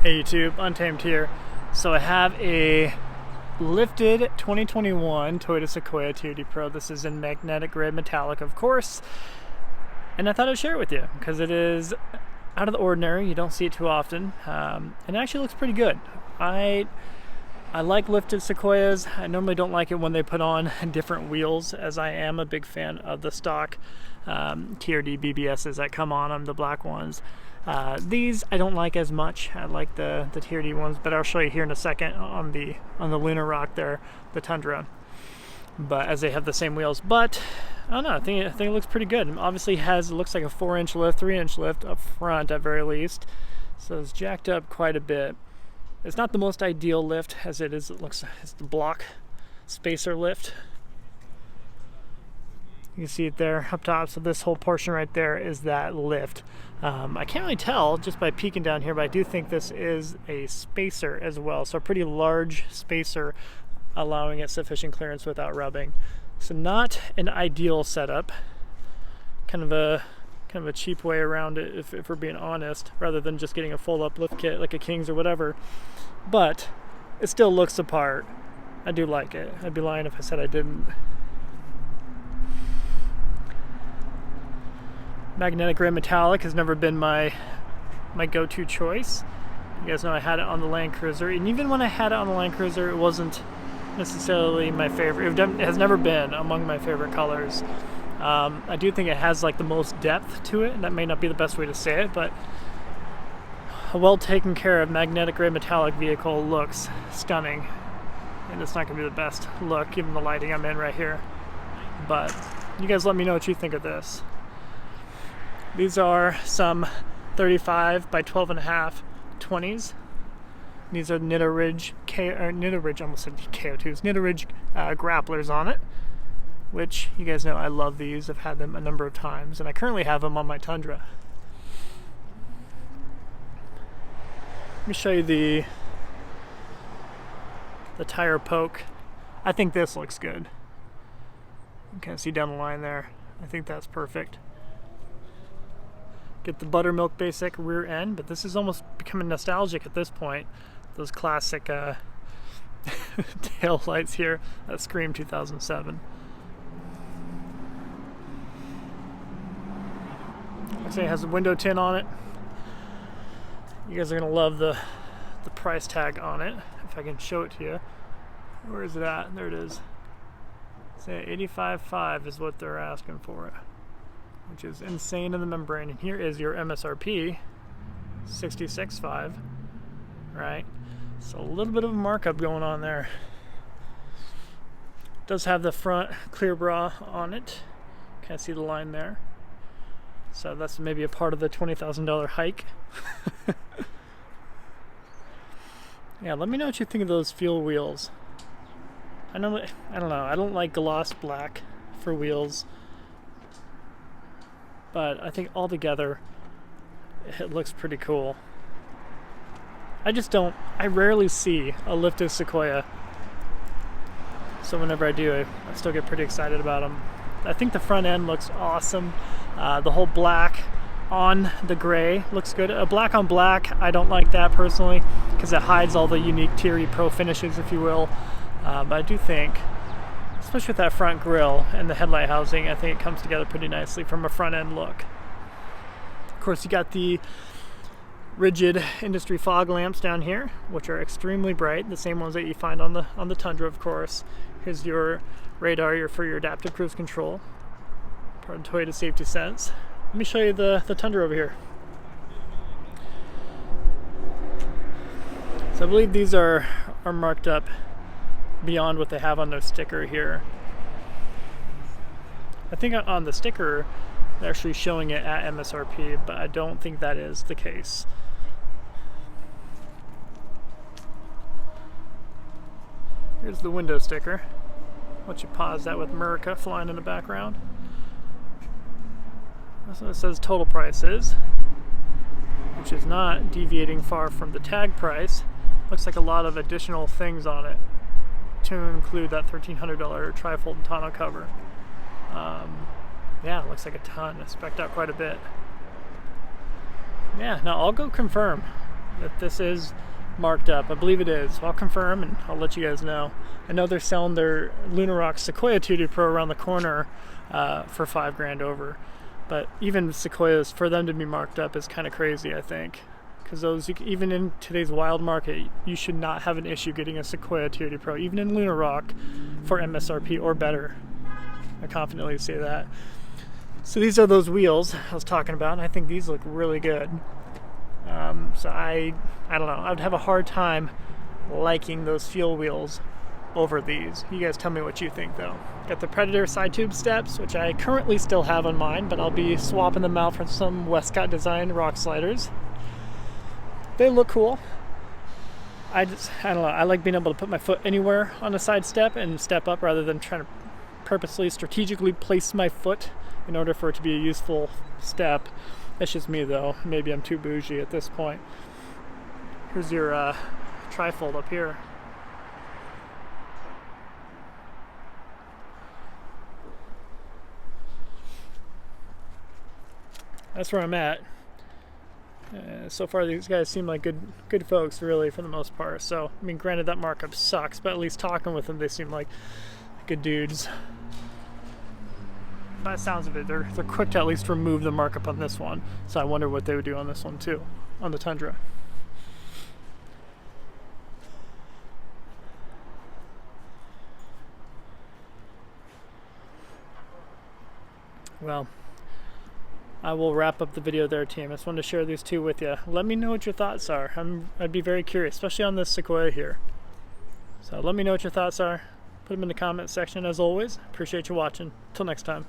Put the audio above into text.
Hey YouTube, Untamed here. So I have a lifted 2021 Toyota Sequoia TRD Pro. This is in magnetic gray metallic, of course. And I thought I'd share it with you because it is out of the ordinary. You don't see it too often. And it actually looks pretty good. I like lifted Sequoias. I normally don't like it when they put on different wheels, as I am a big fan of the stock TRD BBSs that come on them, the black ones. These I don't like as much. I like the TRD ones, but I'll show you here in a second on the Lunar Rock there, the Tundra. But as they have the same wheels, but I don't know. I think it looks pretty good. It obviously looks like a 4-inch lift, 3-inch lift up front at very least. So it's jacked up quite a bit. It's not the most ideal lift as it is. It's the block spacer lift. You can see it there up top. So this whole portion right there is that lift. I can't really tell just by peeking down here, but I do think this is a spacer as well. So a pretty large spacer, allowing it sufficient clearance without rubbing. So not an ideal setup. Kind of a cheap way around it, if we're being honest, rather than just getting a full up lift kit like a King's or whatever. But it still looks the part. I do like it. I'd be lying if I said I didn't. Magnetic gray metallic has never been my go-to choice. You guys know I had it on the Land Cruiser, and even when I had it on the Land Cruiser, it wasn't necessarily my favorite. It has never been among my favorite colors. I do think it has like the most depth to it, and that may not be the best way to say it, but a well taken care of magnetic gray metallic vehicle looks stunning, and it's not going to be the best look given the lighting I'm in right here. But you guys let me know what you think of this. These are some 35 by 12.5 20s. These are Knit Ridge, almost said KO2s, Knit Ridge grapplers on it, which you guys know I love these. I've had them a number of times, and I currently have them on my Tundra. Let me show you the tire poke. I think this looks good. You can see down the line there. I think that's perfect. Get the buttermilk basic rear end, but this is almost becoming nostalgic at this point. Those classic tail lights here that scream 2007. Like I say, it has a window tint on it. You guys are gonna love the price tag on it. If I can show it to you. Where is it at? There it is. Say $85.5 is what they're asking for it, which is insane in the membrane. And here is your MSRP, $66.5, right? So a little bit of a markup going on there. It does have the front clear bra on it. Can't see the line there. So that's maybe a part of the $20,000 hike. Yeah, let me know what you think of those fuel wheels. I don't know. I don't like gloss black for wheels, but I think altogether it looks pretty cool. I rarely see a lifted Sequoia, so whenever I do, I still get pretty excited about them. I think the front end looks awesome. The whole black on the gray looks good. A black on black, I don't like that personally because it hides all the unique TRD Pro finishes, if you will. But I do think, especially with that front grille and the headlight housing, I think it comes together pretty nicely from a front end look. Of course, you got the rigid industry fog lamps down here, which are extremely bright, the same ones that you find on the Tundra, of course. Here's your radar for your adaptive cruise control, part of Toyota Safety Sense. Let me show you the Tundra over here. So I believe these are marked up beyond what they have on their sticker here. I think on the sticker they're actually showing it at MSRP, but I don't think that is the case. Here's the window sticker. Let you pause that with America flying in the background. That's what it says total price is, which is not deviating far from the tag price. Looks like a lot of additional things on it, to include that $1,300 trifold tonneau cover. Yeah, it looks like a ton. I spec'd out quite a bit. Yeah, now I'll go confirm that this is marked up. I believe it is. I'll confirm and I'll let you guys know. I know they're selling their Lunar Rock Sequoia TRD Pro around the corner for $5,000 over. But even Sequoias, for them to be marked up is kind of crazy, I think. Because those, even in today's wild market, you should not have an issue getting a Sequoia TRD Pro, even in Lunar Rock, for MSRP or better. I confidently say that. So these are those wheels I was talking about, and I think these look really good. So I don't know, I'd have a hard time liking those fuel wheels over these. You guys tell me what you think though. Got the Predator side tube steps, which I currently still have on mine, but I'll be swapping them out for some Westcott design rock sliders. They look cool. I don't know, I like being able to put my foot anywhere on a side step and step up rather than trying to purposely strategically place my foot in order for it to be a useful step. That's just me though. Maybe I'm too bougie at this point. Here's your trifold up here. That's where I'm at. So far these guys seem like good folks, really, for the most part. So, I mean, granted that markup sucks, but at least talking with them, they seem like good dudes. By the sounds of it, they're quick to at least remove the markup on this one. So I wonder what they would do on this one too, on the Tundra. Well, I will wrap up the video there, team. I just wanted to share these two with you. Let me know what your thoughts are. I'd be very curious, especially on this Sequoia here. So let me know what your thoughts are. Put them in the comment section as always. Appreciate you watching. Till next time.